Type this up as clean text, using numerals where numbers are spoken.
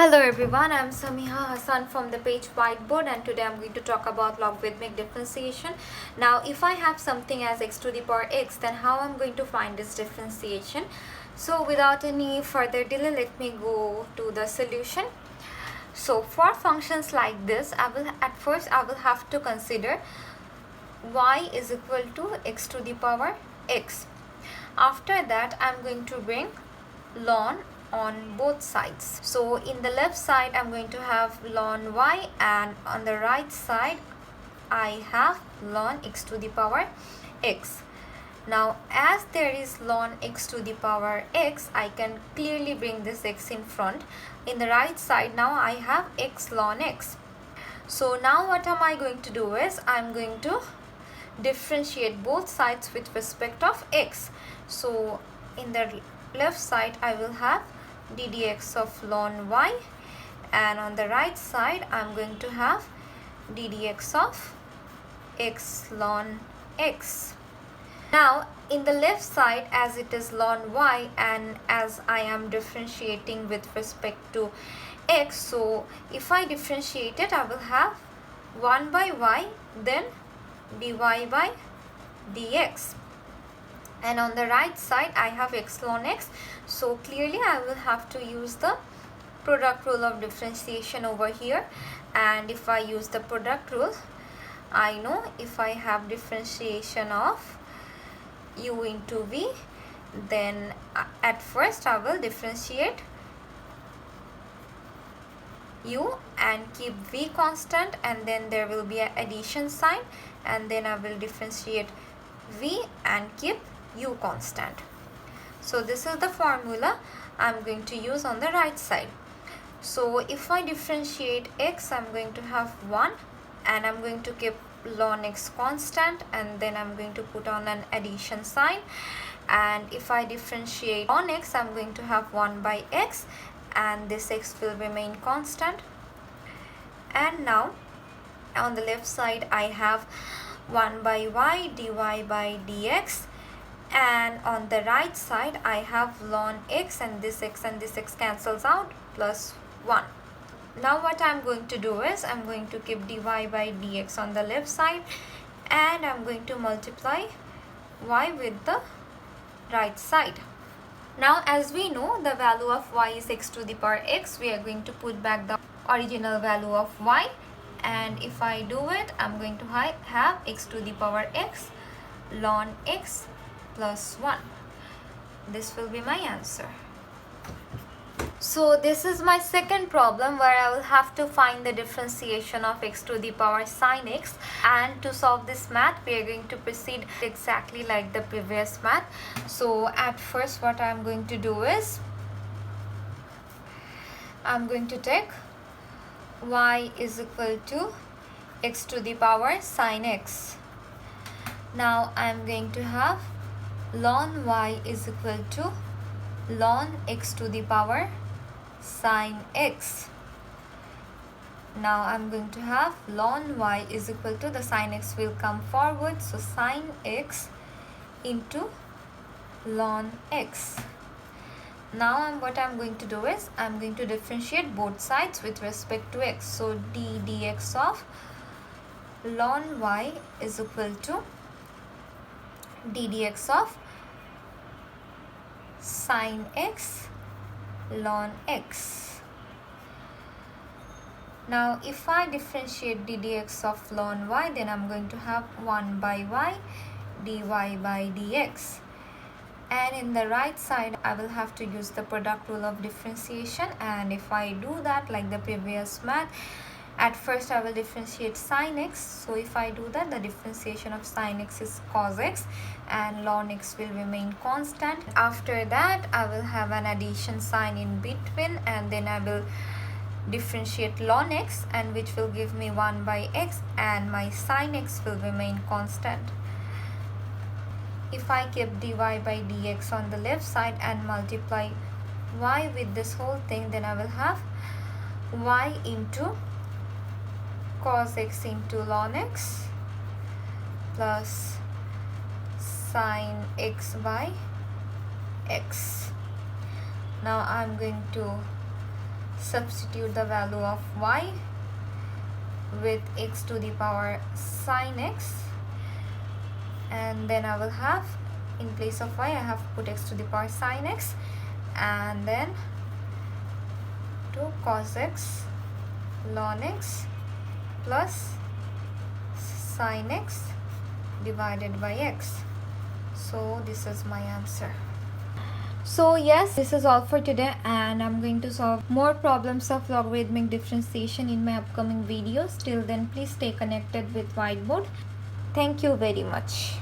Hello everyone, I'm Samiha Hassan from the page whiteboard, and today I'm going to talk about logarithmic differentiation. Now if I have something as x to the power x, then how I'm going to find this differentiation? So without any further delay, let me go to the solution. So for functions like this, I will have to consider y is equal to x to the power x. After that, I'm going to bring ln on both sides. So in the left side, I'm going to have ln y, and on the right side I have ln x to the power x. Now as there is ln x to the power x, I can clearly bring this x in front. In the right side now I have x ln x. So now what am I going to do is I'm going to differentiate both sides with respect of x. So in the left side I will have d dx of ln y, and on the right side I'm going to have d dx of x ln x. Now in the left side, as it is ln y and as I am differentiating with respect to x, so if I differentiate it, I will have 1 by y, then dy by dx. And on the right side I have x ln x, so clearly I will have to use the product rule of differentiation over here. And if I use the product rule, I know if I have differentiation of u into v, then at first I will differentiate u and keep v constant, and then there will be an addition sign, and then I will differentiate v and keep u constant. So this is the formula I'm going to use on the right side. So if I differentiate x, I'm going to have 1, and I'm going to keep ln x constant, and then I'm going to put on an addition sign. And if I differentiate ln x, I'm going to have 1 by x, and this x will remain constant. And now on the left side I have 1 by y dy by dx, and on the right side I have ln x, and this x cancels out, plus 1. Now what I'm going to do is I'm going to keep dy by dx on the left side, and I'm going to multiply y with the right side. Now as we know, the value of y is x to the power x, we are going to put back the original value of y, and if I do it, I'm going to have x to the power x ln x plus 1. This will be my answer. So this is my second problem, where I will have to find the differentiation of x to the power sine x. And to solve this math, we are going to proceed exactly like the previous math. So at first what I am going to do is I am going to take y is equal to x to the power sine x. Now I am going to have ln y is equal to ln x to the power sine x. Now I'm going to have ln y is equal to, the sine x will come forward, so sine x into ln x. Now what I'm going to do is I'm going to differentiate both sides with respect to x. So d dx of ln y is equal to d dx of sine x ln x. Now if I differentiate d dx of ln y, then I'm going to have 1 by y dy by dx. And in the right side I will have to use the product rule of differentiation. And if I do that like the previous math, at first I will differentiate sine x. So if I do that, the differentiation of sine x is cos x, and ln x will remain constant. After that I will have an addition sign in between, and then I will differentiate ln x, and which will give me 1 by x, and my sine x will remain constant. If I keep dy by dx on the left side and multiply y with this whole thing, then I will have y into cos x into ln x plus sine x by x. Now I'm going to substitute the value of y with x to the power sine x, and then I will have, in place of y I have put x to the power sine x, and then 2 cos x ln x plus sine x divided by x. So this is my answer. So yes, this is all for today, and I'm going to solve more problems of logarithmic differentiation in my upcoming videos. Till then, please stay connected with Whiteboard. Thank you very much.